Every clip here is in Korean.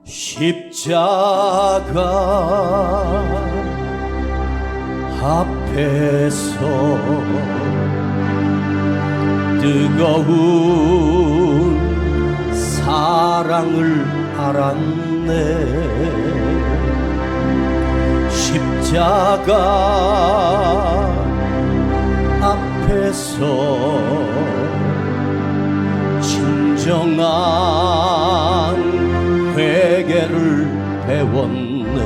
십자가 앞에서 뜨거운 사랑을 알았네. 십자가 앞에서 진정한 회개를 배웠네.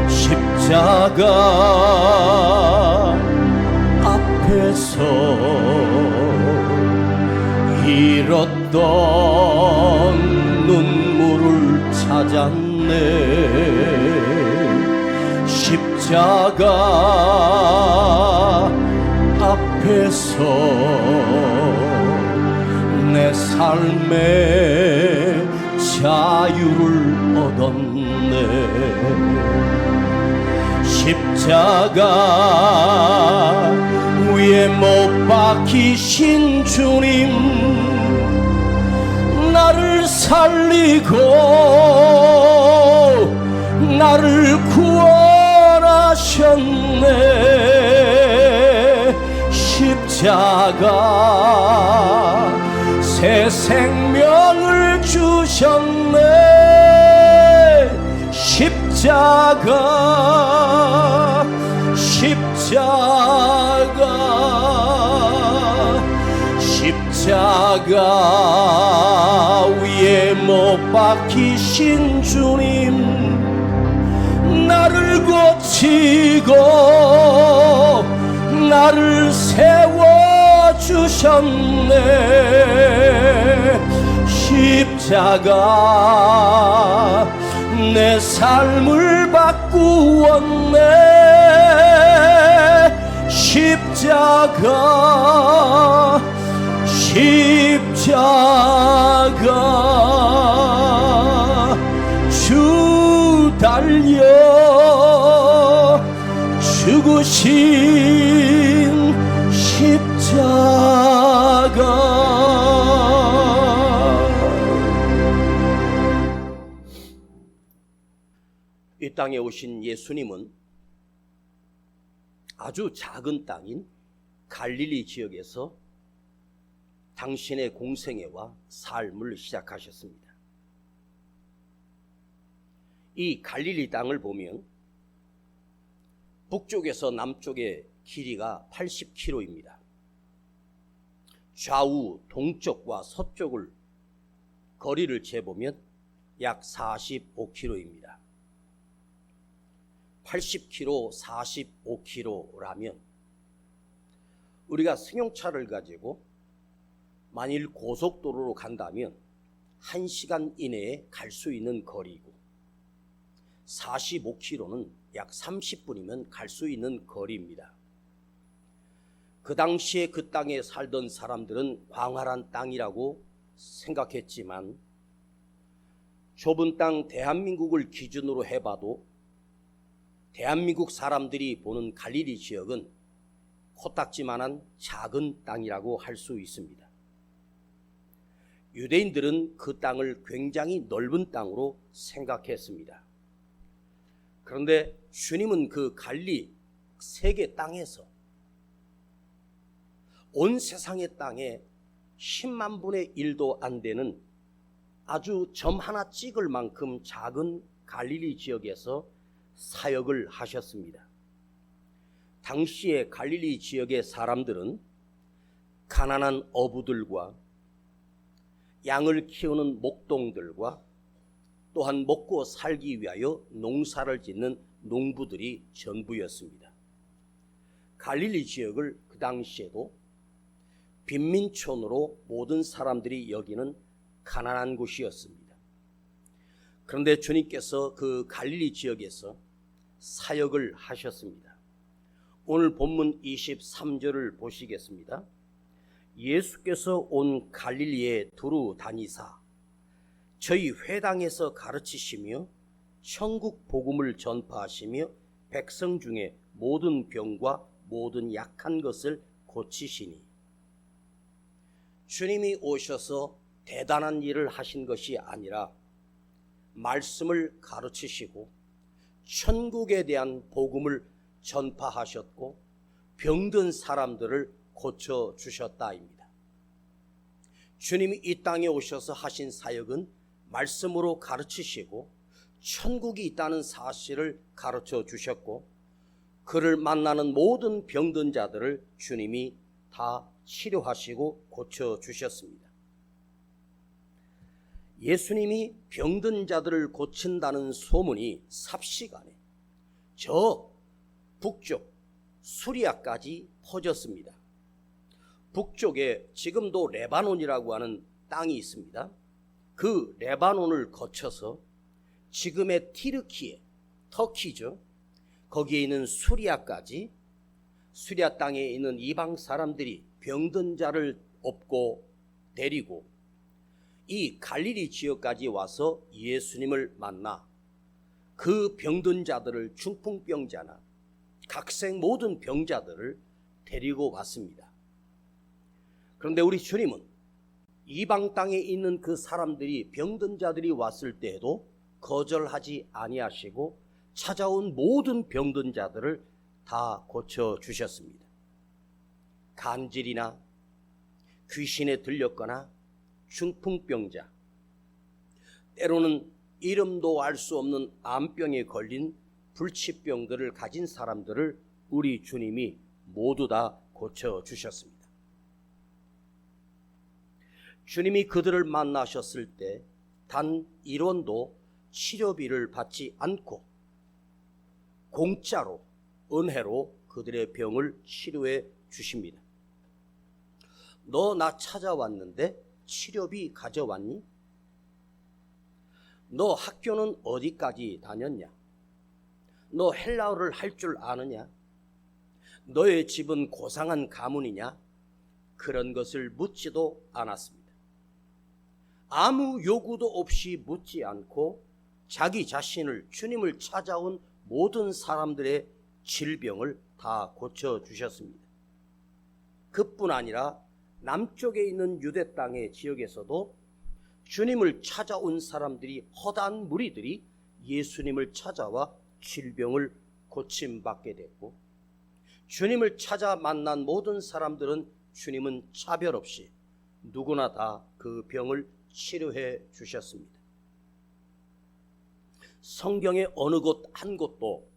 십자가 앞에서 잃었던 눈물을 찾았네. 십자가 앞에서 내 삶의 자유를 얻었네. 십자가 위에 못 박히신 주님, 나를 살리고 나를 구원하셨네. 십자가 새 생명을 주셨네. 십자가 십자가 위에 못 박히신 주님, 나를 고치고 나를 세워주셨네. 십자가 내 삶을 바꾸었네. 십자가 주 달려 죽으신 십자가. 이 땅에 오신 예수님은 아주 작은 땅인 갈릴리 지역에서 당신의 공생애와 삶을 시작하셨습니다. 이 갈릴리 땅을 보면 북쪽에서 남쪽의 길이가 80km입니다. 좌우 동쪽과 서쪽을 거리를 재보면 약 45km입니다. 80km, 45km라면 우리가 승용차를 가지고 만일 고속도로로 간다면 1시간 이내에 갈 수 있는 거리고, 45km는 약 30분이면 갈 수 있는 거리입니다. 그 당시에 그 땅에 살던 사람들은 광활한 땅이라고 생각했지만, 좁은 땅 대한민국을 기준으로 해봐도 대한민국 사람들이 보는 갈릴리 지역은 코딱지만한 작은 땅이라고 할 수 있습니다. 유대인들은 그 땅을 굉장히 넓은 땅으로 생각했습니다. 그런데 주님은 그 갈릴리 세계 땅에서 온 세상의 땅에 10만 분의 1도 안 되는 아주 점 하나 찍을 만큼 작은 갈릴리 지역에서 사역을 하셨습니다. 당시의 갈릴리 지역의 사람들은 가난한 어부들과 양을 키우는 목동들과 또한 먹고 살기 위하여 농사를 짓는 농부들이 전부였습니다. 갈릴리 지역을 그 당시에도 빈민촌으로 모든 사람들이 여기는 가난한 곳이었습니다. 그런데 주님께서 그 갈릴리 지역에서 사역을 하셨습니다. 오늘 본문 23절을 보시겠습니다. 예수께서 온 갈릴리에 두루 다니사 저희 회당에서 가르치시며 천국 복음을 전파하시며 백성 중에 모든 병과 모든 약한 것을 고치시니. 주님이 오셔서 대단한 일을 하신 것이 아니라 말씀을 가르치시고 천국에 대한 복음을 전파하셨고 병든 사람들을 고쳐주셨다입니다. 주님이 이 땅에 오셔서 하신 사역은 말씀으로 가르치시고 천국이 있다는 사실을 가르쳐 주셨고 그를 만나는 모든 병든 자들을 주님이 다 치료하시고 고쳐주셨습니다. 예수님이 병든 자들을 고친다는 소문이 삽시간에 저 북쪽 수리아까지 퍼졌습니다. 북쪽에 지금도 레바논이라고 하는 땅이 있습니다. 그 레바논을 거쳐서 지금의 티르키에, 터키죠. 거기에 있는 수리아까지, 수리아 땅에 있는 이방 사람들이 병든 자를 업고 데리고 이 갈릴리 지역까지 와서 예수님을 만나 그 병든 자들을, 중풍병자나 각색 모든 병자들을 데리고 왔습니다. 그런데 우리 주님은 이방 땅에 있는 그 사람들이, 병든 자들이 왔을 때에도 거절하지 아니하시고 찾아온 모든 병든 자들을 다 고쳐주셨습니다. 간질이나 귀신에 들렸거나 중풍병자, 때로는 이름도 알 수 없는 암병에 걸린 불치병들을 가진 사람들을 우리 주님이 모두 다 고쳐주셨습니다. 주님이 그들을 만나셨을 때 단 1원도 치료비를 받지 않고 공짜로, 은혜로 그들의 병을 치료해 주십니다. 너 나 찾아왔는데 치료비 가져왔니? 너 학교는 어디까지 다녔냐? 너 헬라어를 할 줄 아느냐? 너의 집은 고상한 가문이냐? 그런 것을 묻지도 않았습니다. 아무 요구도 없이 묻지 않고 자기 자신을, 주님을 찾아온 모든 사람들의 질병을 다 고쳐주셨습니다. 그뿐 아니라 남쪽에 있는 유대 땅의 지역에서도 주님을 찾아온 사람들이, 허다한 무리들이 예수님을 찾아와 질병을 고침받게 됐고, 주님을 찾아 만난 모든 사람들은 주님은 차별 없이 누구나 다 그 병을 치료해 주셨습니다. 성경의 어느 곳 한 곳도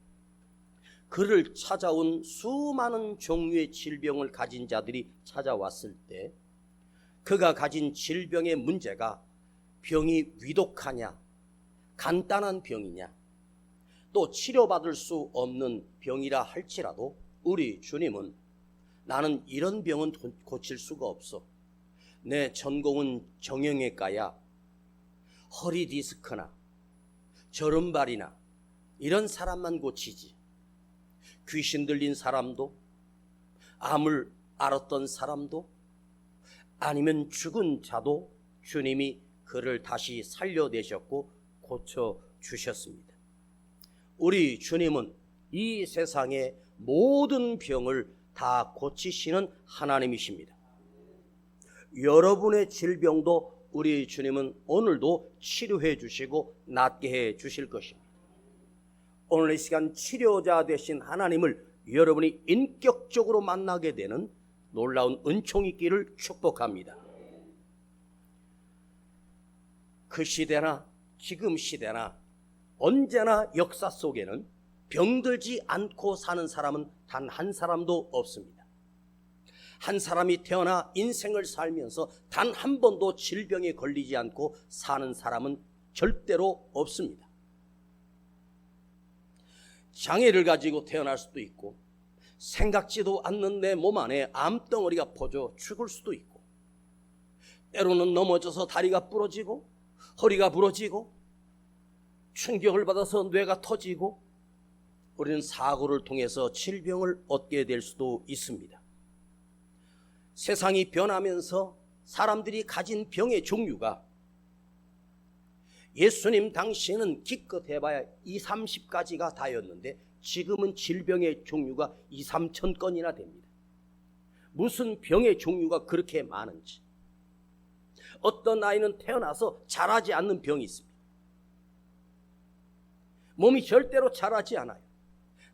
그를 찾아온 수많은 종류의 질병을 가진 자들이 찾아왔을 때 그가 가진 질병의 문제가 병이 위독하냐, 간단한 병이냐, 또 치료받을 수 없는 병이라 할지라도 우리 주님은 나는 이런 병은 고칠 수가 없어. 내 전공은 정형외과야. 허리 디스크나 저른발이나 이런 사람만 고치지. 귀신 들린 사람도, 암을 앓았던 사람도, 아니면 죽은 자도 주님이 그를 다시 살려내셨고 고쳐주셨습니다. 우리 주님은 이 세상의 모든 병을 다 고치시는 하나님이십니다. 여러분의 질병도 우리 주님은 오늘도 치료해 주시고 낫게 해 주실 것입니다. 오늘 이 시간 치료자 되신 하나님을 여러분이 인격적으로 만나게 되는 놀라운 은총이 있기를 축복합니다. 그 시대나 지금 시대나 언제나 역사 속에는 병들지 않고 사는 사람은 단 한 사람도 없습니다. 한 사람이 태어나 인생을 살면서 단 한 번도 질병에 걸리지 않고 사는 사람은 절대로 없습니다. 장애를 가지고 태어날 수도 있고, 생각지도 않는 내 몸 안에 암덩어리가 퍼져 죽을 수도 있고, 때로는 넘어져서 다리가 부러지고 허리가 부러지고 충격을 받아서 뇌가 터지고, 우리는 사고를 통해서 질병을 얻게 될 수도 있습니다. 세상이 변하면서 사람들이 가진 병의 종류가 예수님 당시에는 기껏 해봐야 20, 30가지가 다였는데 지금은 질병의 종류가 2, 3천 건이나 됩니다. 무슨 병의 종류가 그렇게 많은지, 어떤 아이는 태어나서 자라지 않는 병이 있습니다. 몸이 절대로 자라지 않아요.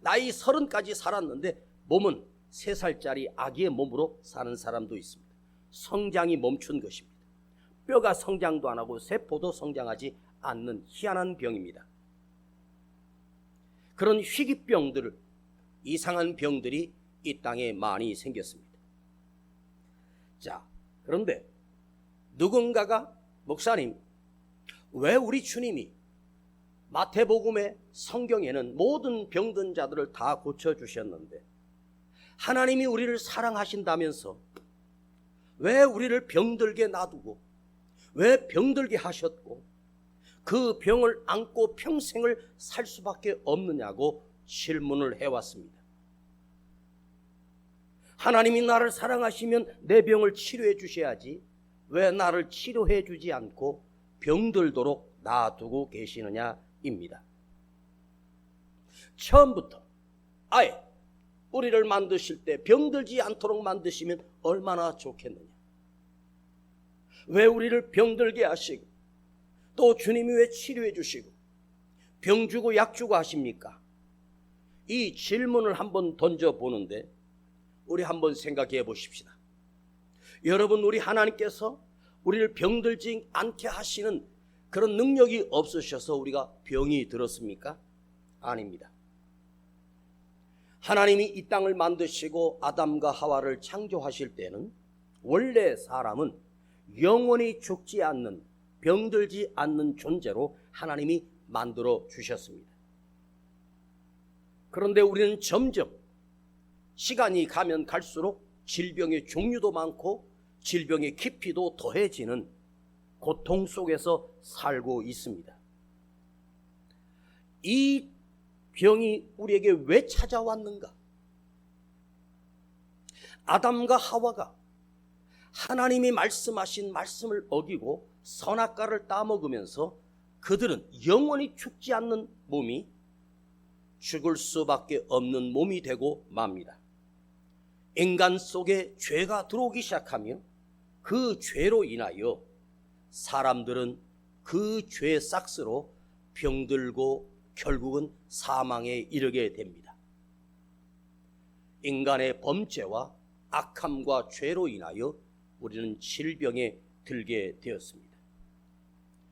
나이 30까지 살았는데 몸은 3살짜리 아기의 몸으로 사는 사람도 있습니다. 성장이 멈춘 것입니다. 뼈가 성장도 안 하고 세포도 성장하지 않는 희한한 병입니다. 그런 희귀병들, 이상한 병들이 이 땅에 많이 생겼습니다. 자, 그런데 누군가가 목사님, 왜 우리 주님이 마태복음의 성경에는 모든 병든 자들을 다 고쳐주셨는데 하나님이 우리를 사랑하신다면서 왜 우리를 병들게 놔두고 왜 병들게 하셨고 그 병을 안고 평생을 살 수밖에 없느냐고 질문을 해왔습니다. 하나님이 나를 사랑하시면 내 병을 치료해 주셔야지 왜 나를 치료해 주지 않고 병들도록 놔두고 계시느냐입니다. 처음부터 아예 우리를 만드실 때 병들지 않도록 만드시면 얼마나 좋겠느냐. 왜 우리를 병들게 하시고 또 주님이 왜 치료해 주시고 병 주고 약 주고 하십니까? 이 질문을 한번 던져보는데 우리 한번 생각해 보십시다. 여러분, 우리 하나님께서 우리를 병들지 않게 하시는 그런 능력이 없으셔서 우리가 병이 들었습니까? 아닙니다. 하나님이 이 땅을 만드시고 아담과 하와를 창조하실 때는 원래 사람은 영원히 죽지 않는, 병들지 않는 존재로 하나님이 만들어 주셨습니다. 그런데 우리는 점점 시간이 가면 갈수록 질병의 종류도 많고 질병의 깊이도 더해지는 고통 속에서 살고 있습니다. 이 병이 우리에게 왜 찾아왔는가? 아담과 하와가 하나님이 말씀하신 말씀을 어기고 선악과를 따먹으면서 그들은 영원히 죽지 않는 몸이 죽을 수밖에 없는 몸이 되고 맙니다. 인간 속에 죄가 들어오기 시작하며 그 죄로 인하여 사람들은 그 죄의 싹스로 병들고 결국은 사망에 이르게 됩니다. 인간의 범죄와 악함과 죄로 인하여 우리는 질병에 들게 되었습니다.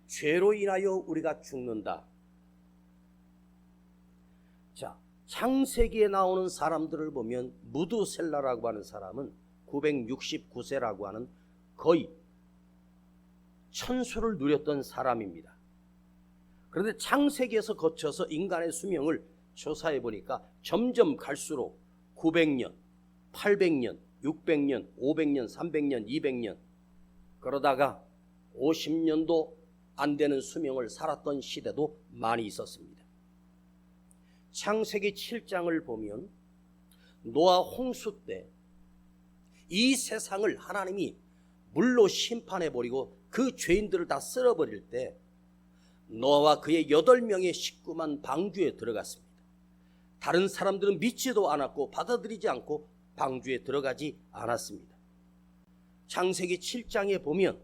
죄로 인하여 우리가 죽는다. 자, 창세기에 나오는 사람들을 보면 무두셀라라고 하는 사람은 969세라고 하는 거의 천수를 누렸던 사람입니다. 그런데 창세기에서 거쳐서 인간의 수명을 조사해 보니까 점점 갈수록 900년, 800년, 600년, 500년, 300년, 200년 그러다가 50년도 안 되는 수명을 살았던 시대도 많이 있었습니다. 창세기 7장을 보면 노아 홍수 때 이 세상을 하나님이 물로 심판해버리고 그 죄인들을 다 쓸어버릴 때 노아와 그의 8명의 식구만 방주에 들어갔습니다. 다른 사람들은 믿지도 않았고 받아들이지 않고 방주에 들어가지 않았습니다. 창세기 7장에 보면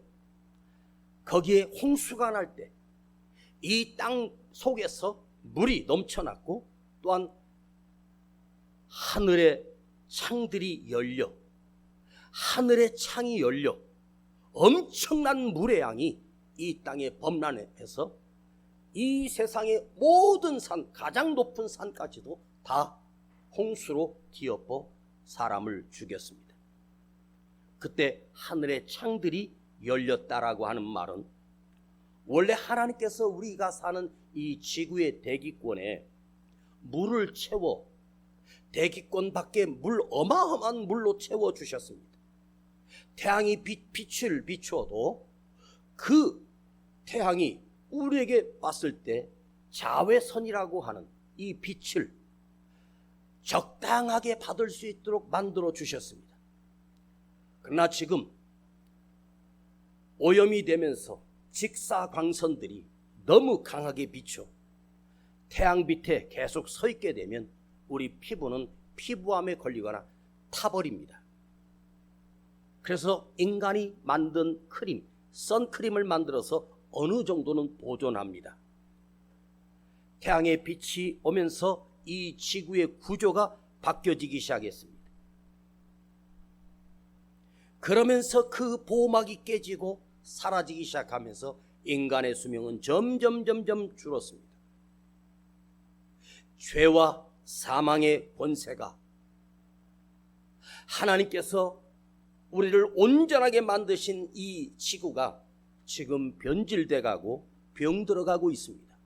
거기에 홍수가 날 때 이 땅 속에서 물이 넘쳐났고 또한 하늘의 창들이 열려 하늘의 창이 열려 엄청난 물의 양이 이 땅에 범람해서 이 세상의 모든 산, 가장 높은 산까지도 다 홍수로 뒤엎어 사람을 죽였습니다. 그때 하늘의 창들이 열렸다라고 하는 말은 원래 하나님께서 우리가 사는 이 지구의 대기권에 물을 채워 대기권 밖에 어마어마한 물로 채워주셨습니다. 태양이 빛을 비추어도 그 태양이 우리에게 봤을 때 자외선이라고 하는 이 빛을 적당하게 받을 수 있도록 만들어 주셨습니다. 그러나 지금 오염이 되면서 직사광선들이 너무 강하게 비춰 태양 밑에 계속 서 있게 되면 우리 피부는 피부암에 걸리거나 타버립니다. 그래서 인간이 만든 크림, 선크림을 만들어서 어느 정도는 보존합니다. 태양의 빛이 오면서 이 지구의 구조가 바뀌어지기 시작했습니다. 그러면서 그 보호막이 깨지고 사라지기 시작하면서 인간의 수명은 점점 줄었습니다. 죄와 사망의 권세가 하나님께서 우리를 온전하게 만드신 이 지구가 지금 변질돼 가고 병들어가고 있습니다.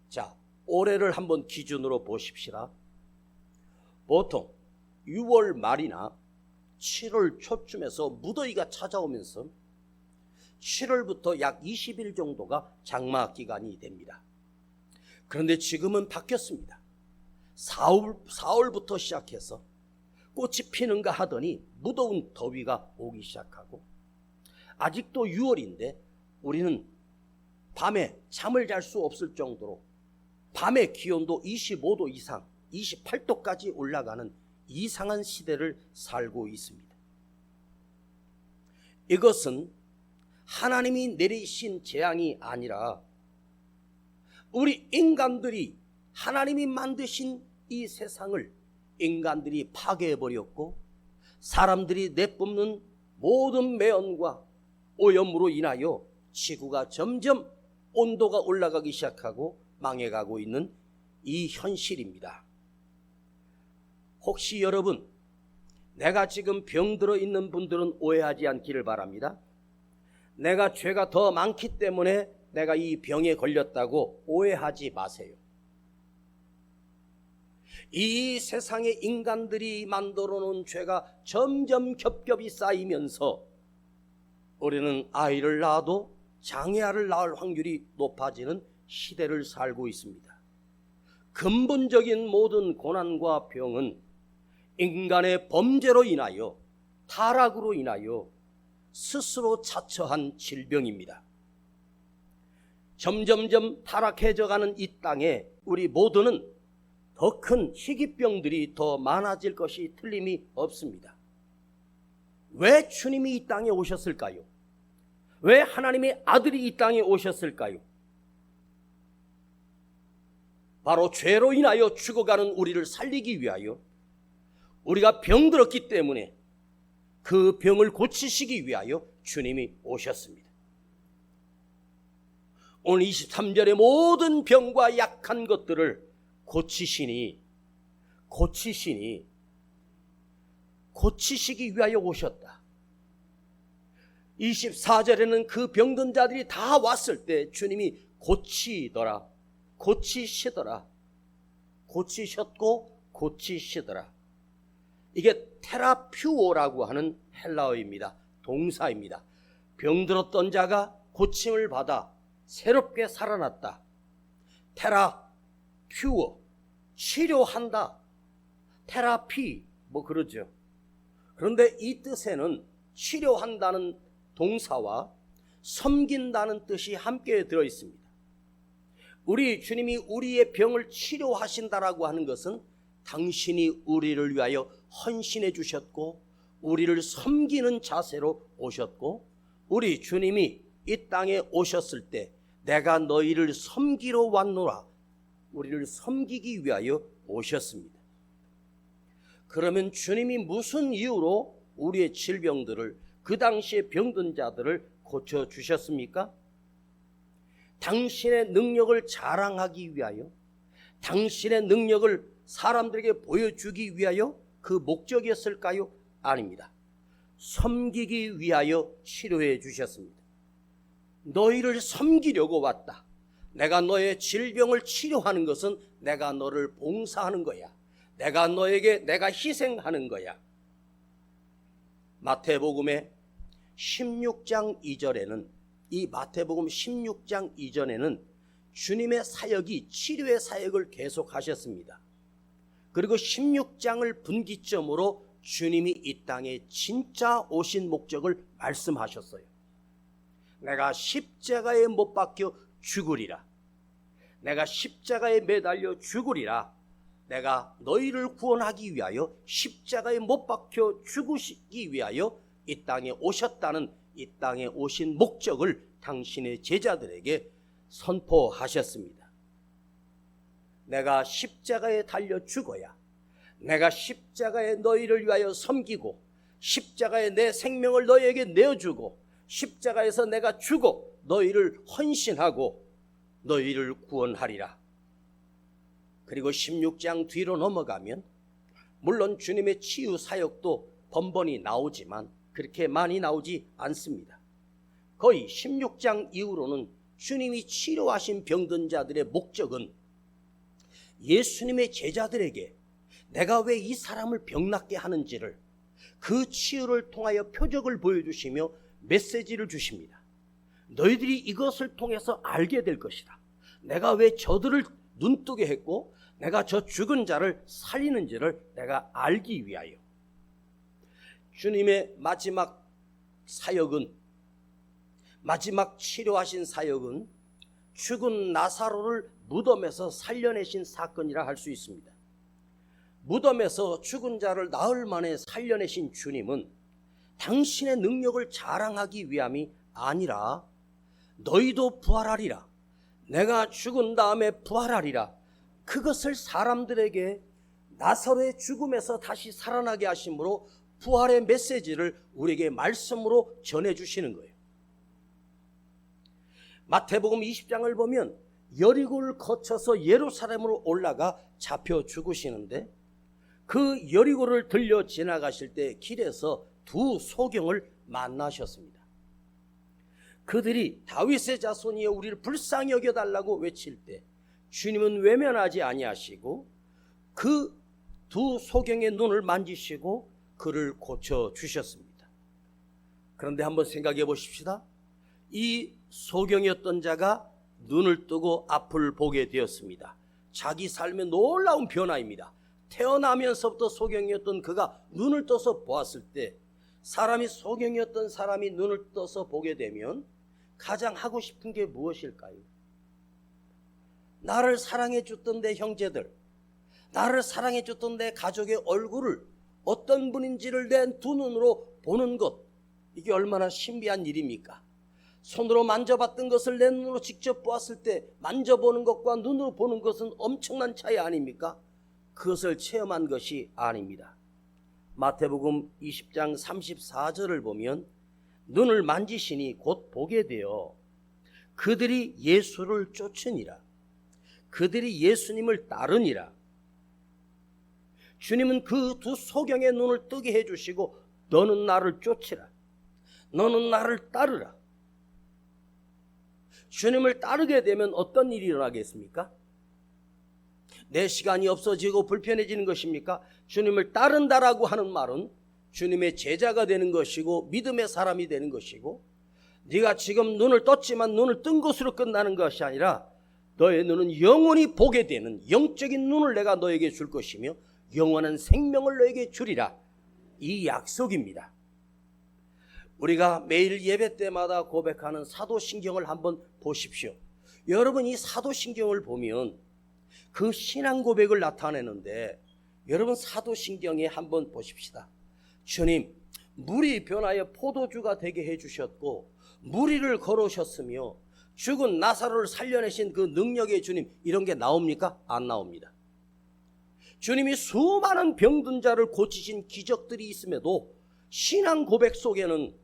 자, 올해를 한번 기준으로 보십시다. 보통 6월 말이나 7월 초쯤에서 무더위가 찾아오면서 7월부터 약 20일 정도가 장마 기간이 됩니다. 그런데 지금은 바뀌었습니다. 4월부터 시작해서 꽃이 피는가 하더니 무더운 더위가 오기 시작하고, 아직도 6월인데 우리는 밤에 잠을 잘 수 없을 정도로 밤의 기온도 25도 이상 28도까지 올라가는 이상한 시대를 살고 있습니다. 이것은 하나님이 내리신 재앙이 아니라 우리 인간들이 하나님이 만드신 이 세상을 인간들이 파괴해버렸고, 사람들이 내뿜는 모든 매연과 오염으로 인하여 지구가 점점 온도가 올라가기 시작하고 망해가고 있는 이 현실입니다. 혹시 여러분, 내가 지금 병들어 있는 분들은 오해하지 않기를 바랍니다. 내가 죄가 더 많기 때문에 내가 이 병에 걸렸다고 오해하지 마세요. 이 세상의 인간들이 만들어 놓은 죄가 점점 겹겹이 쌓이면서 우리는 아이를 낳아도 장애아를 낳을 확률이 높아지는 시대를 살고 있습니다. 근본적인 모든 고난과 병은 인간의 범죄로 인하여, 타락으로 인하여 스스로 자처한 질병입니다. 점점점 타락해져가는 이 땅에 우리 모두는 더 큰 희귀병들이 더 많아질 것이 틀림이 없습니다. 왜 주님이 이 땅에 오셨을까요? 왜 하나님의 아들이 이 땅에 오셨을까요? 바로 죄로 인하여 죽어가는 우리를 살리기 위하여, 우리가 병들었기 때문에 그 병을 고치시기 위하여 주님이 오셨습니다. 오늘 23절의 모든 병과 약한 것들을 고치시기 위하여 오셨다. 24절에는 그 병든 자들이 다 왔을 때 주님이 고치시더라. 이게 테라퓨오라고 하는 헬라어입니다. 동사입니다. 병들었던 자가 고침을 받아 새롭게 살아났다. 테라퓨어, 치료한다. 테라피, 그러죠. 그런데 이 뜻에는 치료한다는 동사와 섬긴다는 뜻이 함께 들어 있습니다. 우리 주님이 우리의 병을 치료하신다라고 하는 것은 당신이 우리를 위하여 헌신해 주셨고, 우리를 섬기는 자세로 오셨고, 우리 주님이 이 땅에 오셨을 때 내가 너희를 섬기러 왔노라, 우리를 섬기기 위하여 오셨습니다. 그러면 주님이 무슨 이유로 우리의 질병들을, 그 당시에 병든 자들을 고쳐주셨습니까? 당신의 능력을 자랑하기 위하여, 당신의 능력을 사람들에게 보여주기 위하여 그 목적이었을까요? 아닙니다. 섬기기 위하여 치료해 주셨습니다. 너희를 섬기려고 왔다. 내가 너의 질병을 치료하는 것은 내가 너를 봉사하는 거야. 내가 희생하는 거야. 마태복음의 16장 2절에는, 이 마태복음 16장 이전에는 주님의 사역이 치료의 사역을 계속하셨습니다. 그리고 16장을 분기점으로 주님이 이 땅에 진짜 오신 목적을 말씀하셨어요. 내가 십자가에 못 박혀 죽으리라. 내가 십자가에 매달려 죽으리라. 내가 너희를 구원하기 위하여 십자가에 못 박혀 죽으시기 위하여 이 땅에 오셨다는 이 땅에 오신 목적을 당신의 제자들에게 선포하셨습니다. 내가 십자가에 달려 죽어야 내가 십자가에 너희를 위하여 섬기고 십자가에 내 생명을 너희에게 내어주고 십자가에서 내가 죽어 너희를 헌신하고 너희를 구원하리라. 그리고 16장 뒤로 넘어가면 물론 주님의 치유 사역도 번번이 나오지만 그렇게 많이 나오지 않습니다. 거의 16장 이후로는 주님이 치료하신 병든 자들의 목적은 예수님의 제자들에게 내가 왜 이 사람을 병낫게 하는지를 그 치유를 통하여 표적을 보여주시며 메시지를 주십니다. 너희들이 이것을 통해서 알게 될 것이다. 내가 왜 저들을 눈뜨게 했고 내가 저 죽은 자를 살리는지를 내가 알기 위하여. 주님의 마지막 사역은, 마지막 치료하신 사역은 죽은 나사로를 무덤에서 살려내신 사건이라 할 수 있습니다. 무덤에서 죽은 자를 나흘 만에 살려내신 주님은 당신의 능력을 자랑하기 위함이 아니라 너희도 부활하리라, 내가 죽은 다음에 부활하리라, 그것을 사람들에게 나사로의 죽음에서 다시 살아나게 하심으로 부활의 메시지를 우리에게 말씀으로 전해주시는 거예요. 마태복음 20장을 보면 여리고를 거쳐서 예루살렘으로 올라가 잡혀 죽으시는데 그 여리고를 들려 지나가실 때 길에서 두 소경을 만나셨습니다. 그들이 다윗의 자손이여 우리를 불쌍히 여겨달라고 외칠 때 주님은 외면하지 아니하시고 그 두 소경의 눈을 만지시고 그를 고쳐주셨습니다. 그런데 한번 생각해 보십시다. 이 소경이었던 자가 눈을 뜨고 앞을 보게 되었습니다. 자기 삶의 놀라운 변화입니다. 태어나면서부터 소경이었던 그가 눈을 떠서 보았을 때, 사람이 소경이었던 사람이 눈을 떠서 보게 되면 가장 하고 싶은 게 무엇일까요? 나를 사랑해 줬던 내 형제들, 나를 사랑해 줬던 내 가족의 얼굴을 어떤 분인지를 내 두 눈으로 보는 것, 이게 얼마나 신비한 일입니까? 손으로 만져봤던 것을 내 눈으로 직접 보았을 때 만져보는 것과 눈으로 보는 것은 엄청난 차이 아닙니까? 그것을 체험한 것이 아닙니다. 마태복음 20장 34절을 보면 눈을 만지시니 곧 보게 되어 그들이 예수를 쫓으니라, 그들이 예수님을 따르니라. 주님은 그 두 소경의 눈을 뜨게 해주시고 너는 나를 쫓으라, 너는 나를 따르라. 주님을 따르게 되면 어떤 일이 일어나겠습니까? 내 시간이 없어지고 불편해지는 것입니까? 주님을 따른다라고 하는 말은 주님의 제자가 되는 것이고 믿음의 사람이 되는 것이고, 네가 지금 눈을 떴지만 눈을 뜬 것으로 끝나는 것이 아니라 너의 눈은 영원히 보게 되는 영적인 눈을 내가 너에게 줄 것이며 영원한 생명을 너에게 주리라, 이 약속입니다. 우리가 매일 예배 때마다 고백하는 사도신경을 한번 보십시오. 여러분, 이 사도신경을 보면 그 신앙 고백을 나타내는데, 여러분 사도신경에 한번 보십시다. 주님, 물이 변하여 포도주가 되게 해주셨고 무리를 걸으셨으며 죽은 나사로를 살려내신 그 능력의 주님, 이런 게 나옵니까? 안 나옵니다. 주님이 수많은 병든 자를 고치신 기적들이 있음에도 신앙 고백 속에는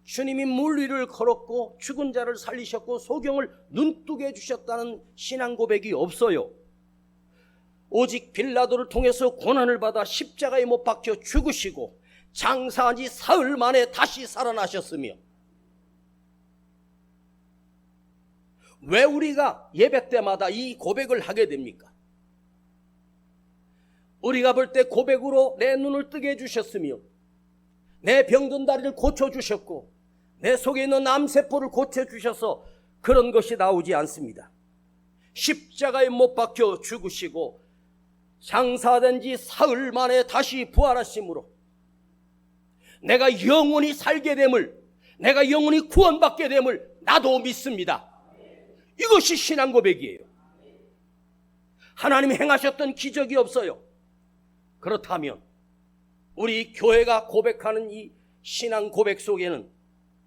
주님이 물 위를 걸었고 죽은 자를 살리셨고 소경을 눈뜨게 해주셨다는 신앙 고백이 없어요. 오직 빌라도를 통해서 고난을 받아 십자가에 못 박혀 죽으시고 장사한 지 사흘 만에 다시 살아나셨으며, 왜 우리가 예배 때마다 이 고백을 하게 됩니까? 우리가 볼 때 고백으로 내 눈을 뜨게 해주셨으며 내 병든 다리를 고쳐주셨고 내 속에 있는 암세포를 고쳐주셔서 그런 것이 나오지 않습니다. 십자가에 못 박혀 죽으시고 장사된 지 사흘 만에 다시 부활하심으로 내가 영원히 살게 됨을, 내가 영원히 구원받게 됨을 나도 믿습니다. 이것이 신앙 고백이에요. 하나님이 행하셨던 기적이 없어요. 그렇다면 우리 교회가 고백하는 이 신앙 고백 속에는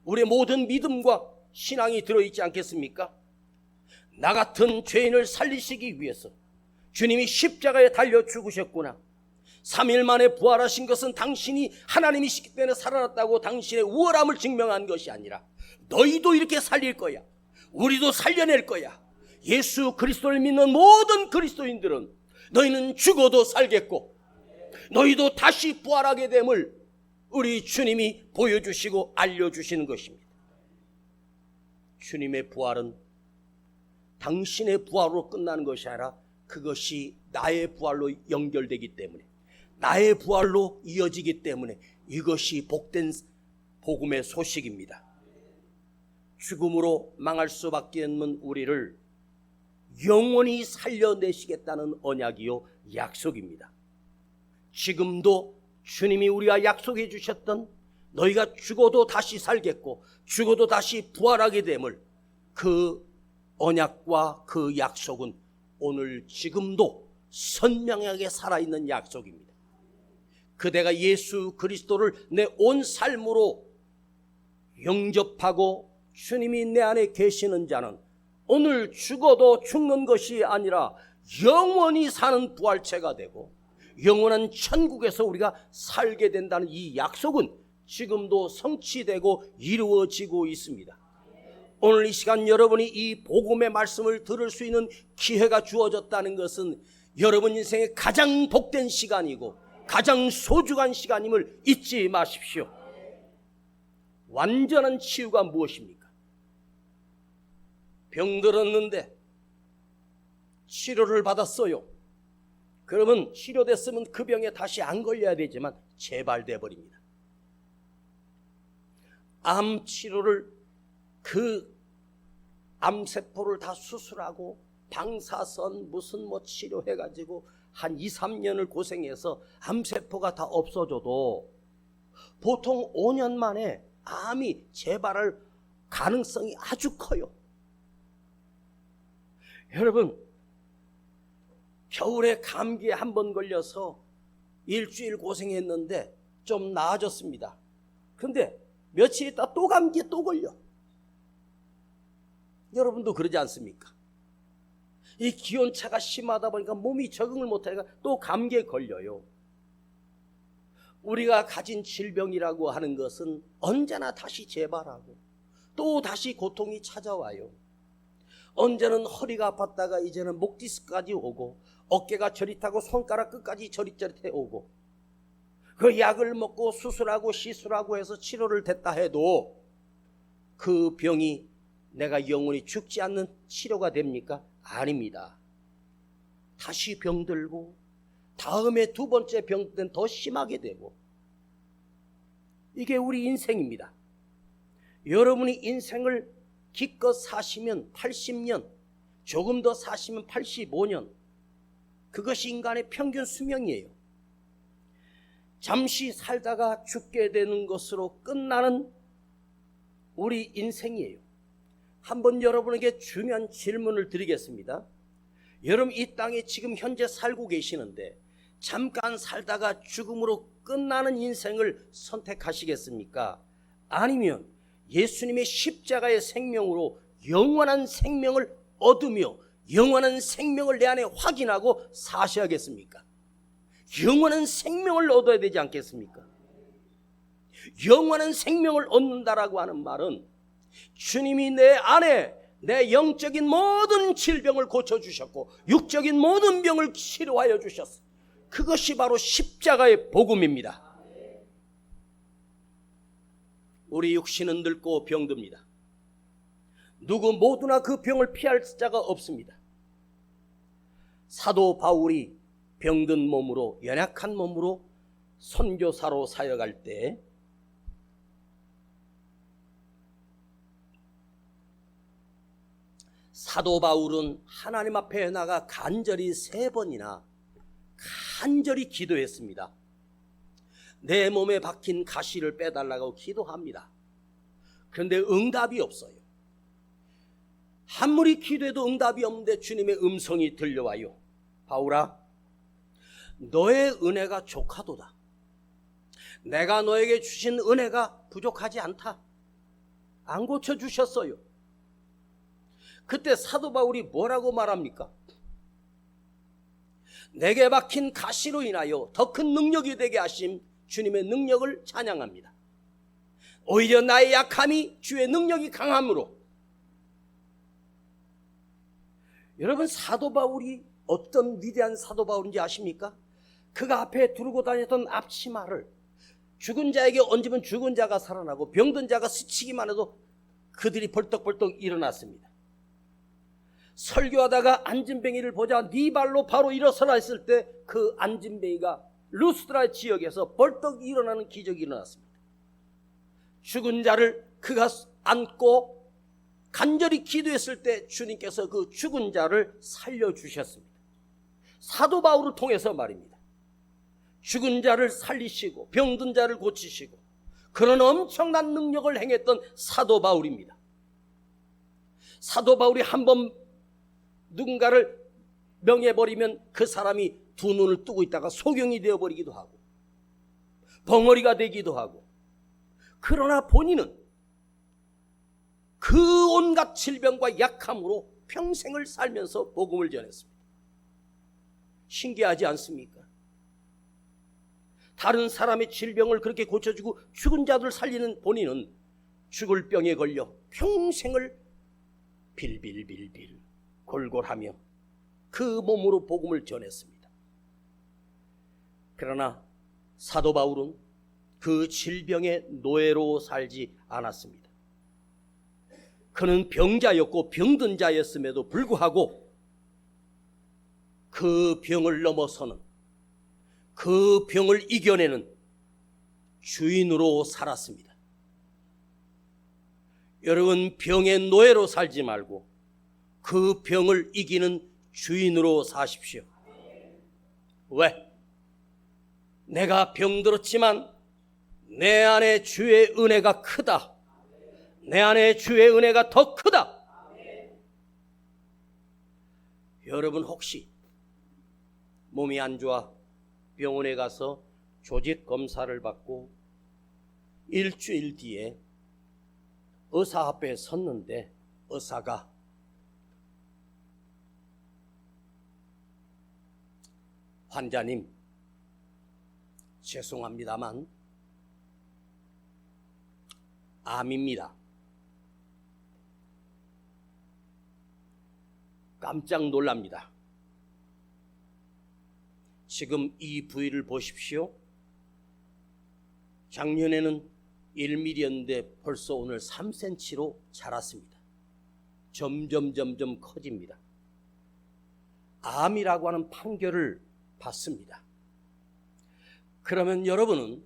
우리의 모든 믿음과 신앙이 들어있지 않겠습니까? 나 같은 죄인을 살리시기 위해서 주님이 십자가에 달려 죽으셨구나. 3일 만에 부활하신 것은 당신이 하나님이시기 때문에 살아났다고 당신의 우월함을 증명한 것이 아니라 너희도 이렇게 살릴 거야. 우리도 살려낼 거야. 예수 그리스도를 믿는 모든 그리스도인들은 너희는 죽어도 살겠고 너희도 다시 부활하게 됨을 우리 주님이 보여주시고 알려주시는 것입니다. 주님의 부활은 당신의 부활로 끝나는 것이 아니라 그것이 나의 부활로 연결되기 때문에, 나의 부활로 이어지기 때문에 이것이 복된 복음의 소식입니다. 죽음으로 망할 수밖에 없는 우리를 영원히 살려내시겠다는 언약이요 약속입니다. 지금도 주님이 우리가 약속해 주셨던 너희가 죽어도 다시 살겠고 죽어도 다시 부활하게 됨을, 그 언약과 그 약속은 오늘 지금도 선명하게 살아있는 약속입니다. 그대가 예수 그리스도를 내 온 삶으로 영접하고 주님이 내 안에 계시는 자는 오늘 죽어도 죽는 것이 아니라 영원히 사는 부활체가 되고 영원한 천국에서 우리가 살게 된다는 이 약속은 지금도 성취되고 이루어지고 있습니다. 오늘 이 시간 여러분이 이 복음의 말씀을 들을 수 있는 기회가 주어졌다는 것은 여러분 인생의 가장 복된 시간이고 가장 소중한 시간임을 잊지 마십시오. 완전한 치유가 무엇입니까? 병들었는데 치료를 받았어요. 그러면 치료됐으면 그 병에 다시 안 걸려야 되지만 재발돼 버립니다. 암 치료를, 그 암세포를 다 수술하고 방사선 무슨 치료해가지고 한 2, 3년을 고생해서 암세포가 다 없어져도 보통 5년 만에 암이 재발할 가능성이 아주 커요. 여러분, 겨울에 감기에 한 번 걸려서 일주일 고생했는데 좀 나아졌습니다. 그런데 며칠 있다 또 감기에 또 걸려. 여러분도 그러지 않습니까? 이 기온차가 심하다 보니까 몸이 적응을 못하니까 또 감기에 걸려요. 우리가 가진 질병이라고 하는 것은 언제나 다시 재발하고 또 다시 고통이 찾아와요. 언제는 허리가 아팠다가 이제는 목 디스크까지 오고 어깨가 저릿하고 손가락 끝까지 저릿저릿해 오고, 그 약을 먹고 수술하고 시술하고 해서 치료를 됐다 해도 그 병이 내가 영원히 죽지 않는 치료가 됩니까? 아닙니다. 다시 병들고 다음에 두 번째 병 때는 더 심하게 되고, 이게 우리 인생입니다. 여러분이 인생을 기껏 사시면 80년, 조금 더 사시면 85년, 그것이 인간의 평균 수명이에요. 잠시 살다가 죽게 되는 것으로 끝나는 우리 인생이에요. 한번 여러분에게 중요한 질문을 드리겠습니다. 여러분, 이 땅에 지금 현재 살고 계시는데 잠깐 살다가 죽음으로 끝나는 인생을 선택하시겠습니까? 아니면 예수님의 십자가의 생명으로 영원한 생명을 얻으며 영원한 생명을 내 안에 확인하고 사셔야겠습니까? 영원한 생명을 얻어야 되지 않겠습니까? 영원한 생명을 얻는다라고 하는 말은 주님이 내 안에 내 영적인 모든 질병을 고쳐주셨고 육적인 모든 병을 치료하여 주셨어. 그것이 바로 십자가의 복음입니다. 우리 육신은 늙고 병듭니다. 누구 모두나 그 병을 피할 자가 없습니다. 사도 바울이 병든 몸으로, 연약한 몸으로 선교사로 사역할 때 사도 바울은 하나님 앞에 나가 간절히 3번이나 간절히 기도했습니다. 내 몸에 박힌 가시를 빼달라고 기도합니다. 그런데 응답이 없어요. 아무리 기도해도 응답이 없는데 주님의 음성이 들려와요. 바울아, 너의 은혜가 족하도다. 내가 너에게 주신 은혜가 부족하지 않다. 안 고쳐주셨어요. 그때 사도 바울이 뭐라고 말합니까? 내게 박힌 가시로 인하여 더 큰 능력이 되게 하심 주님의 능력을 찬양합니다. 오히려 나의 약함이 주의 능력이 강함으로. 여러분, 사도 바울이 어떤 위대한 사도 바울인지 아십니까? 그가 앞에 두르고 다녔던 앞치마를 죽은 자에게 얹으면 죽은 자가 살아나고 병든 자가 스치기만 해도 그들이 벌떡벌떡 일어났습니다. 설교하다가 안진뱅이를 보자 네 발로 바로 일어서라 했을 때 그 안진뱅이가 루스드라 지역에서 벌떡 일어나는 기적이 일어났습니다. 죽은 자를 그가 안고 간절히 기도했을 때 주님께서 그 죽은 자를 살려주셨습니다. 사도 바울을 통해서 말입니다. 죽은 자를 살리시고 병든 자를 고치시고 그런 엄청난 능력을 행했던 사도 바울입니다. 사도 바울이 한번 누군가를 명해버리면 그 사람이 두 눈을 뜨고 있다가 소경이 되어버리기도 하고 벙어리가 되기도 하고, 그러나 본인은 그 온갖 질병과 약함으로 평생을 살면서 복음을 전했습니다. 신기하지 않습니까? 다른 사람의 질병을 그렇게 고쳐주고 죽은 자들 살리는 본인은 죽을 병에 걸려 평생을 빌빌빌빌 골골하며 그 몸으로 복음을 전했습니다. 그러나 사도 바울은 그 질병의 노예로 살지 않았습니다. 그는 병자였고 병든 자였음에도 불구하고 그 병을 넘어서는, 그 병을 이겨내는 주인으로 살았습니다. 여러분, 병의 노예로 살지 말고 그 병을 이기는 주인으로 사십시오. 왜? 내가 병들었지만 내 안에 주의 은혜가 크다. 내 안에 주의 은혜가 더 크다. 여러분, 혹시 몸이 안 좋아 병원에 가서 조직 검사를 받고 일주일 뒤에 의사 앞에 섰는데 의사가 환자님, 죄송합니다만 암입니다. 깜짝 놀랍니다. 지금 이 부위를 보십시오. 작년에는 1mm였는데 벌써 오늘 3cm로 자랐습니다. 점점 커집니다. 암이라고 하는 판결을 받습니다. 그러면 여러분은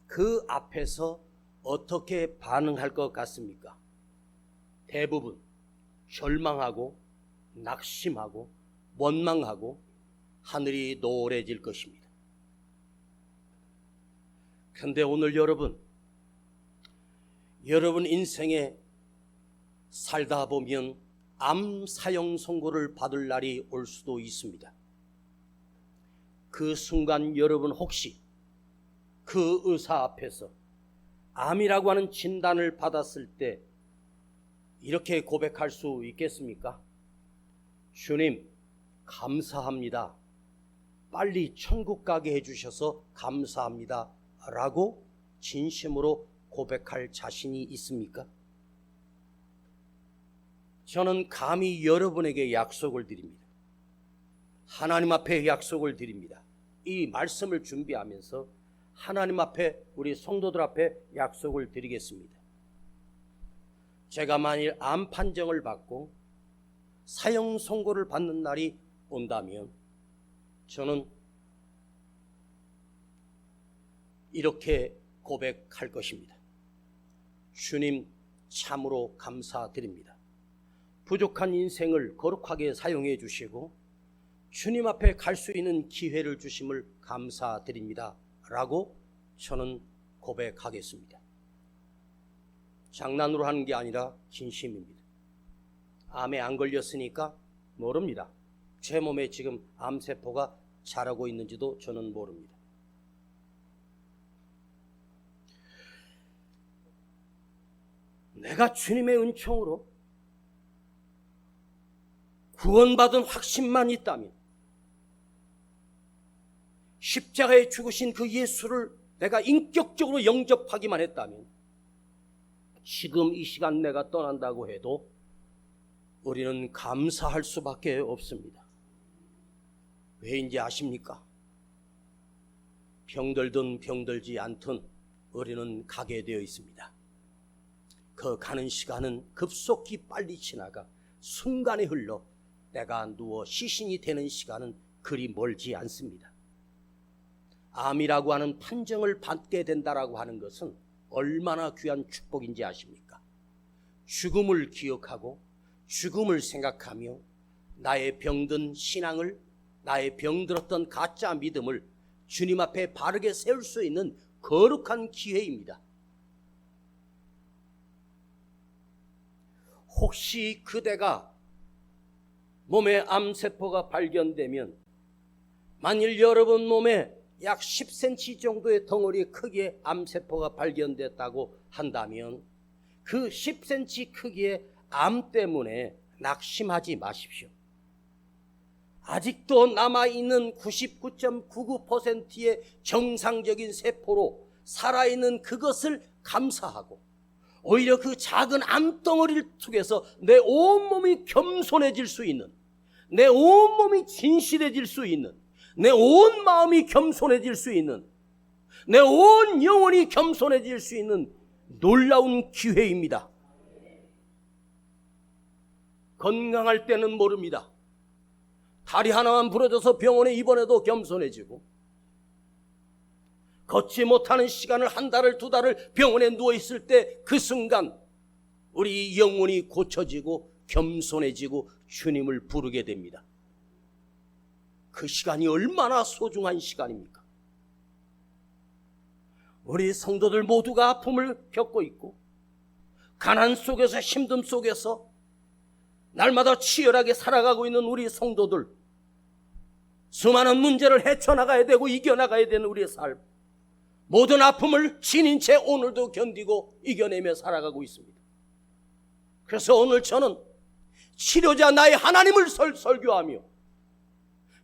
그 앞에서 어떻게 반응할 것 같습니까? 대부분 절망하고 낙심하고 원망하고 하늘이 노래질 것입니다. 그런데 오늘 여러분 인생에 살다 보면 암 사형 선고를 받을 날이 올 수도 있습니다. 그 순간 여러분 혹시 그 의사 앞에서 암이라고 하는 진단을 받았을 때 이렇게 고백할 수 있겠습니까? 주님, 감사합니다. 빨리 천국 가게 해주셔서 감사합니다. 라고 진심으로 고백할 자신이 있습니까? 저는 감히 여러분에게 약속을 드립니다. 하나님 앞에 약속을 드립니다. 이 말씀을 준비하면서 하나님 앞에, 우리 성도들 앞에 약속을 드리겠습니다. 제가 만일 암 판정을 받고 사형 선고를 받는 날이 온다면 저는 이렇게 고백할 것입니다. 주님, 참으로 감사드립니다. 부족한 인생을 거룩하게 사용해 주시고 주님 앞에 갈 수 있는 기회를 주심을 감사드립니다. 라고 저는 고백하겠습니다. 장난으로 하는 게 아니라 진심입니다. 암에 안 걸렸으니까 모릅니다. 제 몸에 지금 암세포가 자라고 있는지도 저는 모릅니다. 내가 주님의 은총으로 구원받은 확신만 있다면, 십자가에 죽으신 그 예수를 내가 인격적으로 영접하기만 했다면, 지금 이 시간 내가 떠난다고 해도 우리는 감사할 수밖에 없습니다. 왜인지 아십니까? 병들든 병들지 않든 우리는 가게 되어 있습니다. 그 가는 시간은 급속히 빨리 지나가 순간에 흘러 내가 누워 시신이 되는 시간은 그리 멀지 않습니다. 암이라고 하는 판정을 받게 된다라고 하는 것은 얼마나 귀한 축복인지 아십니까? 죽음을 기억하고 죽음을 생각하며 나의 병든 신앙을, 나의 병들었던 가짜 믿음을 주님 앞에 바르게 세울 수 있는 거룩한 기회입니다. 혹시 그대가 몸에 암세포가 발견되면, 만일 여러분 몸에 약 10cm 정도의 덩어리 크기의 암세포가 발견됐다고 한다면 그 10cm 크기의 암 때문에 낙심하지 마십시오. 아직도 남아있는 99.99%의 정상적인 세포로 살아있는 그것을 감사하고, 오히려 그 작은 암덩어리를 통해서 내 온몸이 겸손해질 수 있는, 내 온몸이 진실해질 수 있는, 내 온 마음이 겸손해질 수 있는, 내 온 영혼이 겸손해질 수 있는 놀라운 기회입니다. 건강할 때는 모릅니다. 다리 하나만 부러져서 병원에 입원해도 겸손해지고, 걷지 못하는 시간을 한 달을 두 달을 병원에 누워있을 때 그 순간 우리 영혼이 고쳐지고 겸손해지고 주님을 부르게 됩니다. 그 시간이 얼마나 소중한 시간입니까? 우리 성도들 모두가 아픔을 겪고 있고, 가난 속에서, 힘듦 속에서 날마다 치열하게 살아가고 있는 우리 성도들, 수많은 문제를 헤쳐나가야 되고 이겨나가야 되는 우리의 삶, 모든 아픔을 지닌 채 오늘도 견디고 이겨내며 살아가고 있습니다. 그래서 오늘 저는 치료자 나의 하나님을 설교하며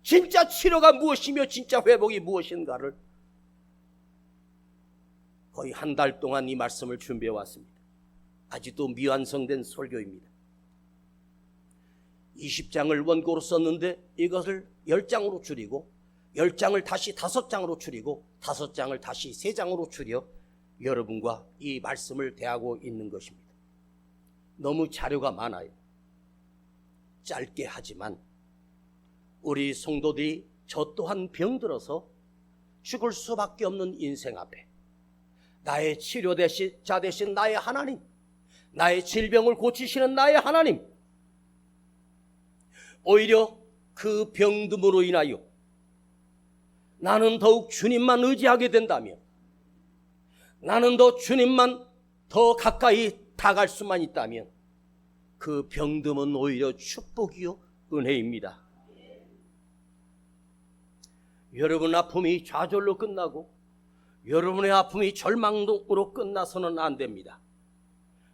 진짜 치료가 무엇이며 진짜 회복이 무엇인가를 거의 한 달 동안 이 말씀을 준비해 왔습니다. 아직도 미완성된 설교입니다. 20장을 원고로 썼는데 이것을 10장으로 줄이고, 10장을 다시 5장으로 줄이고, 5장을 다시 3장으로 줄여 여러분과 이 말씀을 대하고 있는 것입니다. 너무 자료가 많아요. 짧게 하지만 우리 성도들이 저 또한 병들어서 죽을 수밖에 없는 인생 앞에 나의 치료자 되신 나의 하나님, 나의 질병을 고치시는 나의 하나님, 오히려 그 병듦으로 인하여 나는 더욱 주님만 의지하게 된다면, 나는 더 주님만 더 가까이 다가갈 수만 있다면 그 병듦은 오히려 축복이요 은혜입니다. 여러분 아픔이 좌절로 끝나고 여러분의 아픔이 절망으로 끝나서는 안 됩니다.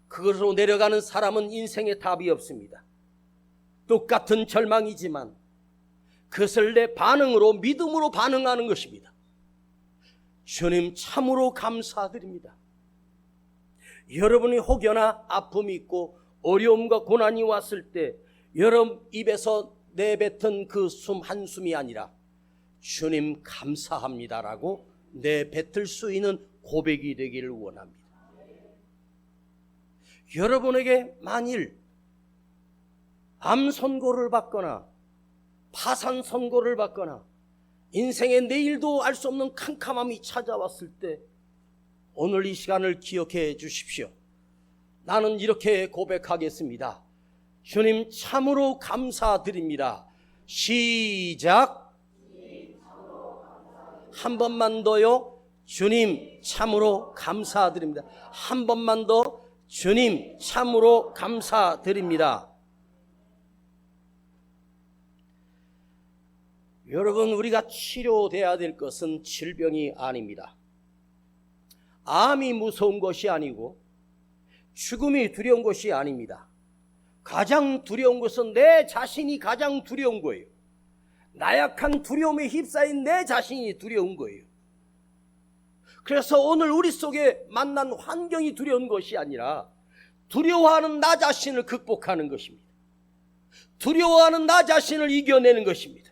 그것으로 내려가는 사람은 인생에 답이 없습니다. 똑같은 절망이지만 그것을 내 반응으로, 믿음으로 반응하는 것입니다. 주님 참으로 감사드립니다. 여러분이 혹여나 아픔이 있고 어려움과 고난이 왔을 때 여러분 입에서 내뱉은 그 숨 한숨이 아니라 주님 감사합니다라고 내뱉을 수 있는 고백이 되기를 원합니다. 여러분에게 만일 암 선고를 받거나 파산 선고를 받거나 인생의 내일도 알 수 없는 캄캄함이 찾아왔을 때 오늘 이 시간을 기억해 주십시오. 나는 이렇게 고백하겠습니다. 주님 참으로 감사드립니다. 시작. 한 번만 더요. 주님 참으로 감사드립니다. 한 번만 더. 주님 참으로 감사드립니다. 여러분, 우리가 치료돼야 될 것은 질병이 아닙니다. 암이 무서운 것이 아니고 죽음이 두려운 것이 아닙니다. 가장 두려운 것은 내 자신이 가장 두려운 거예요. 나약한 두려움에 휩싸인 내 자신이 두려운 거예요. 그래서 오늘 우리 속에 만난 환경이 두려운 것이 아니라 두려워하는 나 자신을 극복하는 것입니다. 두려워하는 나 자신을 이겨내는 것입니다.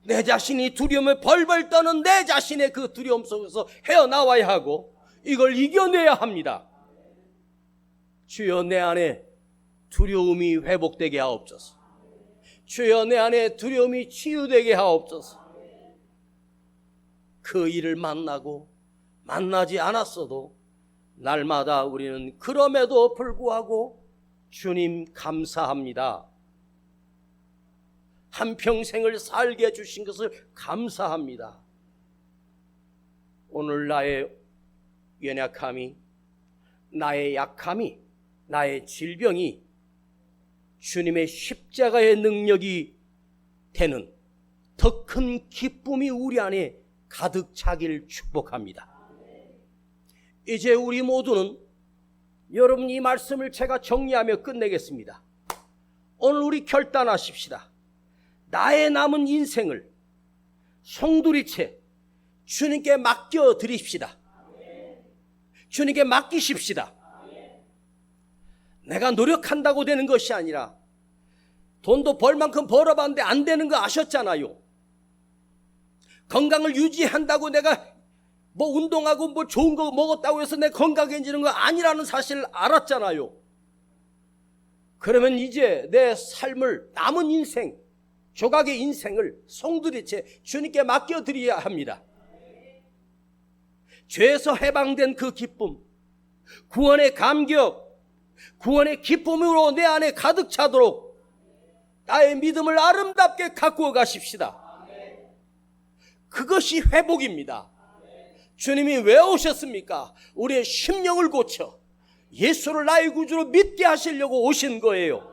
내 자신이 두려움에 벌벌 떠는 내 자신의 그 두려움 속에서 헤어나와야 하고 이걸 이겨내야 합니다. 주여, 내 안에 두려움이 회복되게 하옵소서. 주여, 내 안에 두려움이 치유되게 하옵소서. 그 일을 만나고 만나지 않았어도 날마다 우리는 그럼에도 불구하고 주님 감사합니다. 한평생을 살게 해주신 것을 감사합니다. 오늘 나의 연약함이, 나의 약함이, 나의 질병이 주님의 십자가의 능력이 되는 더 큰 기쁨이 우리 안에 가득 차기를 축복합니다. 이제 우리 모두는, 여러분, 이 말씀을 제가 정리하며 끝내겠습니다. 오늘 우리 결단하십시다. 나의 남은 인생을 송두리째 주님께 맡겨 드립시다. 주님께 맡기십시다. 내가 노력한다고 되는 것이 아니라, 돈도 벌 만큼 벌어봤는데 안 되는 거 아셨잖아요. 건강을 유지한다고 내가 뭐 운동하고 뭐 좋은 거 먹었다고 해서 내 건강해지는 거 아니라는 사실을 알았잖아요. 그러면 이제 내 삶을, 남은 인생, 조각의 인생을 송두리째 주님께 맡겨드려야 합니다. 죄에서 해방된 그 기쁨, 구원의 감격, 구원의 기쁨으로 내 안에 가득 차도록 나의 믿음을 아름답게 가꾸어 가십시다. 그것이 회복입니다. 주님이 왜 오셨습니까? 우리의 심령을 고쳐 예수를 나의 구주로 믿게 하시려고 오신 거예요.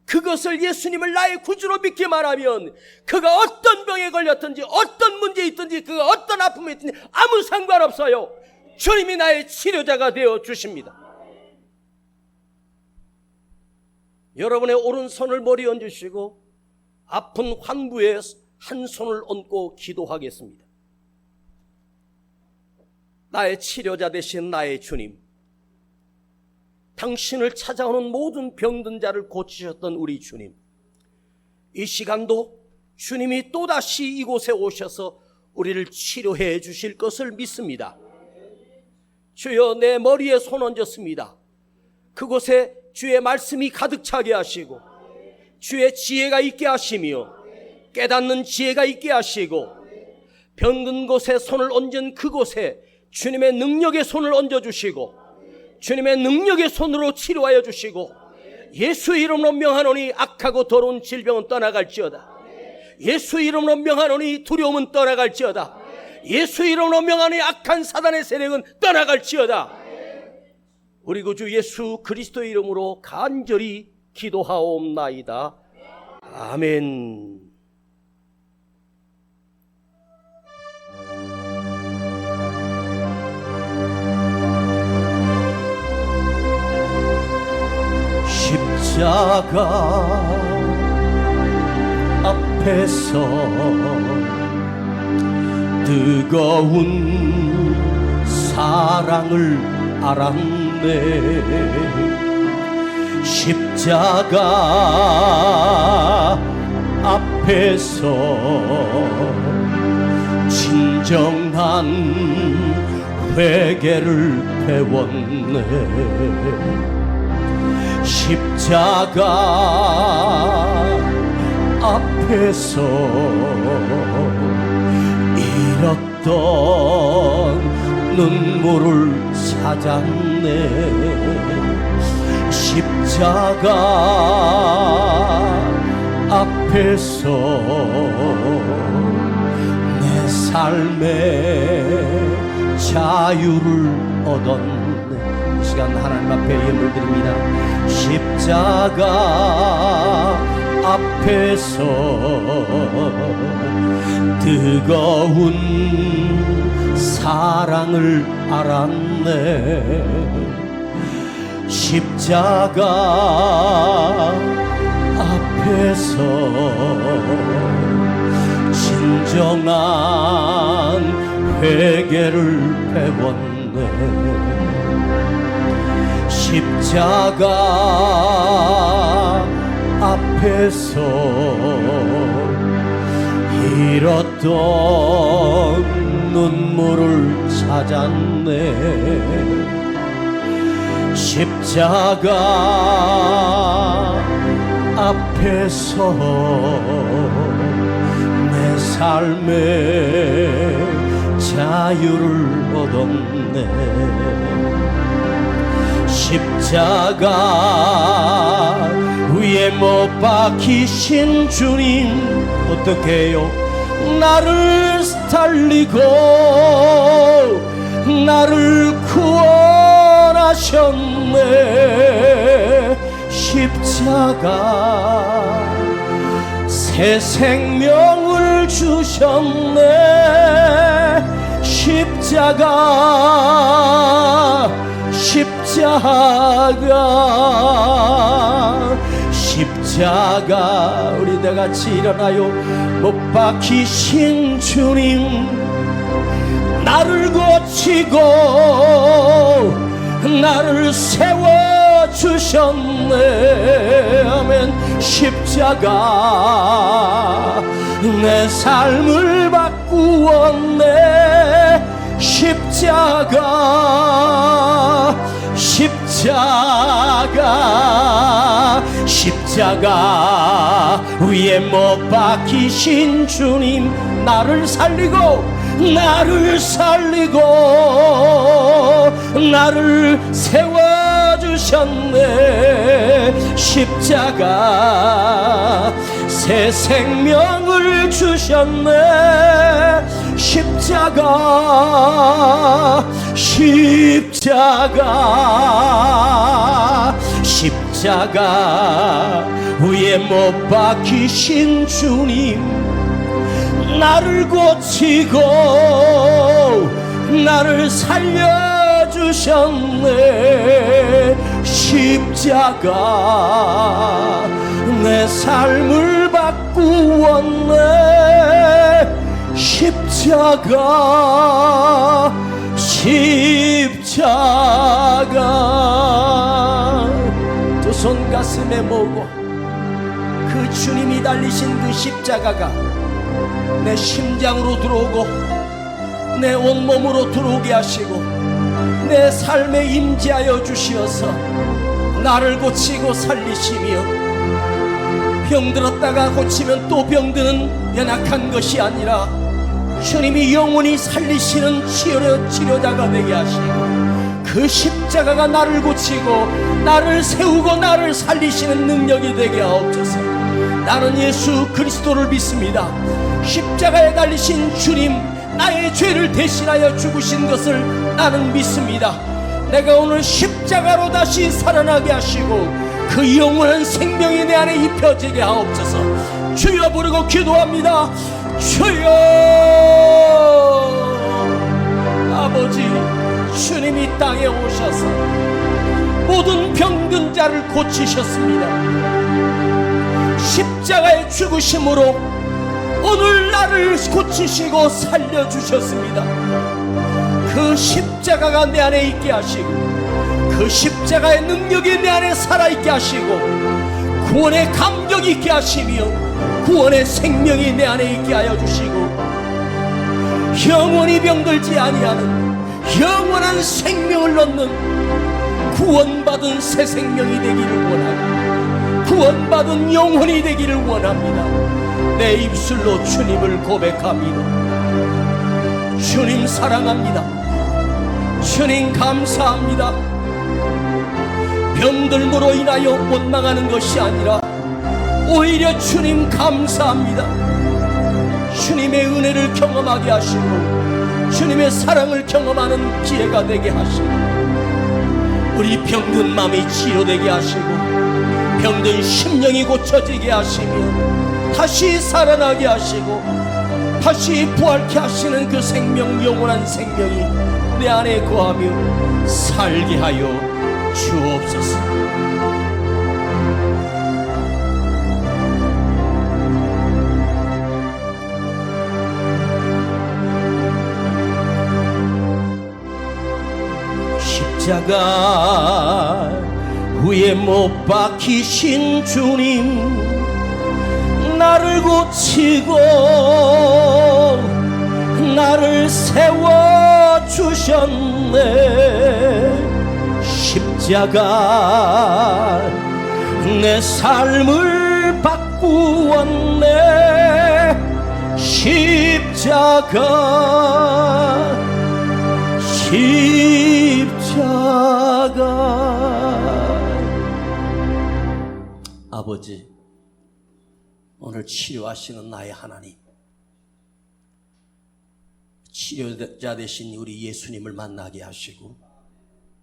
그것을, 예수님을 나의 구주로 믿기만 하면 그가 어떤 병에 걸렸든지, 어떤 문제에 있든지, 그가 어떤 아픔에 있든지 아무 상관없어요. 주님이 나의 치료자가 되어 주십니다. 여러분의 오른손을 머리에 얹으시고 아픈 환부에 한 손을 얹고 기도하겠습니다. 나의 치료자 되신 나의 주님, 당신을 찾아오는 모든 병든 자를 고치셨던 우리 주님, 이 시간도 주님이 또다시 이곳에 오셔서 우리를 치료해 주실 것을 믿습니다. 주여, 내 머리에 손 얹었습니다. 그곳에 주의 말씀이 가득 차게 하시고 주의 지혜가 있게 하시며 깨닫는 지혜가 있게 하시고, 병든 곳에 손을 얹은 그곳에 주님의 능력의 손을 얹어주시고 주님의 능력의 손으로 치료하여 주시고, 예수 이름으로 명하노니 악하고 더러운 질병은 떠나갈지어다. 예수 이름으로 명하노니 두려움은 떠나갈지어다. 예수 이름으로 명하노니 악한 사단의 세력은 떠나갈지어다. 우리 구주 예수 그리스도의 이름으로 간절히 기도하옵나이다. 아멘. 십자가 앞에서 뜨거운 사랑을 알았네. 십자가 앞에서 진정한 회개를 배웠네. 십자가 앞에서 잃었던 눈물을 찾았네. 십자가 앞에서 내 삶의 자유를 얻었네. 이 시간 하나님 앞에 예물 드립니다. 십자가 앞에서 뜨거운 사랑을 알았네. 십자가 앞에서 진정한 회개를 배웠네. 십자가 앞에서 잃었던 눈물을 찾았네. 십자가 앞에서 내 삶의 자유를 얻었네. 십자가 위에 못 박히신 주님 어떻게 해요? 나를 살리고 나를 구원하셨네. 십자가 새 생명을 주셨네. 십자가 우리 다 같이 일어나요. 못 박히신 주님 나를 고치고 나를 세워주셨네. 아멘. 십자가 내 삶을 바꾸었네. 십자가 위에 못 박히신 주님 나를 살리고 나를 세워주셨네. 십자가 새 생명을 주셨네. 십자가 위에 못 박히신 주님 나를 고치고 나를 살려주셨네. 십자가 내 삶을 바꾸었네. 십자가 두 손 가슴에 모으고 그 주님이 달리신 그 십자가가 내 심장으로 들어오고 내 온몸으로 들어오게 하시고 내 삶에 임재하여 주시어서 나를 고치고 살리시며 병들었다가 고치면 또 병드는 연약한 것이 아니라 주님이 영원히 살리시는 치료자가 되게 하시고 그 십자가가 나를 고치고 나를 세우고 나를 살리시는 능력이 되게 하옵소서. 나는 예수 그리스도를 믿습니다. 십자가에 달리신 주님 나의 죄를 대신하여 죽으신 것을 나는 믿습니다. 내가 오늘 십자가로 다시 살아나게 하시고 그 영원한 생명이 내 안에 입혀지게 하옵소서. 주여 부르고 기도합니다. 주여. 아버지, 주님이 땅에 오셔서 모든 병든 자를 고치셨습니다. 십자가의 죽으심으로 오늘 나를 고치시고 살려주셨습니다. 그 십자가가 내 안에 있게 하시고 그 십자가의 능력이 내 안에 살아있게 하시고 구원의 감격이 있게 하시며 구원의 생명이 내 안에 있게 하여 주시고 영원히 병들지 아니하는 영원한 생명을 얻는 구원받은 새 생명이 되기를 원하고 구원받은 영혼이 되기를 원합니다. 내 입술로 주님을 고백합니다. 주님 사랑합니다. 주님 감사합니다. 병들므로 인하여 원망하는 것이 아니라 오히려 주님 감사합니다. 주님의 은혜를 경험하게 하시고 주님의 사랑을 경험하는 기회가 되게 하시고 우리 병든 마음이 치료되게 하시고 병든 심령이 고쳐지게 하시며 다시 살아나게 하시고 다시 부활케 하시는 그 생명, 영원한 생명이 내 안에 거하며 살게 하여 주옵소서. 십자가 위에 못 박히신 주님, 나를 고치고 나를 세워주셨네. 십자가 내 삶을 바꾸었네. 십자가 아버지, 오늘 치료하시는 나의 하나님, 치료자 되신 우리 예수님을 만나게 하시고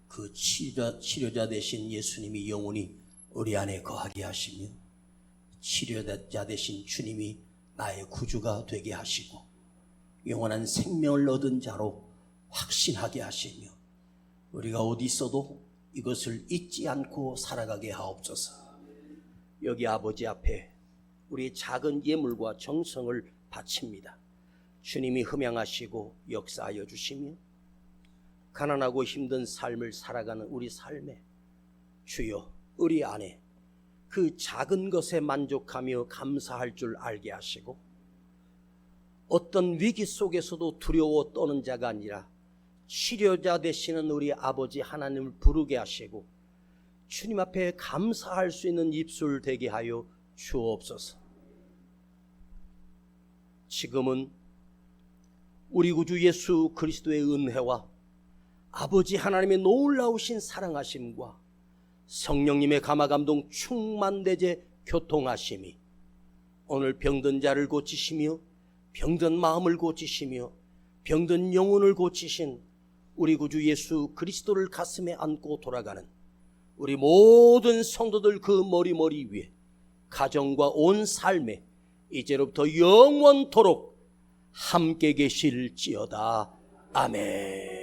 그 치료자 되신 예수님이 영원히 우리 안에 거하게 하시며 치료자 되신 주님이 나의 구주가 되게 하시고 영원한 생명을 얻은 자로 확신하게 하시며 우리가 어디 있어도 이것을 잊지 않고 살아가게 하옵소서. 여기 아버지 앞에 우리의 작은 예물과 정성을 바칩니다. 주님이 흠양하시고 역사하여 주시며 가난하고 힘든 삶을 살아가는 우리 삶에 주여 우리 안에 그 작은 것에 만족하며 감사할 줄 알게 하시고 어떤 위기 속에서도 두려워 떠는 자가 아니라 치료자 되시는 우리 아버지 하나님을 부르게 하시고 주님 앞에 감사할 수 있는 입술 되게 하여 주옵소서. 지금은 우리 구주 예수 그리스도의 은혜와 아버지 하나님의 놀라우신 사랑하심과 성령님의 감화감동 충만되제 교통하심이 오늘 병든 자를 고치시며 병든 마음을 고치시며 병든 영혼을 고치신 우리 구주 예수 그리스도를 가슴에 안고 돌아가는 우리 모든 성도들 그 머리 위에 가정과 온 삶에 이제로부터 영원토록 함께 계실지어다. 아멘.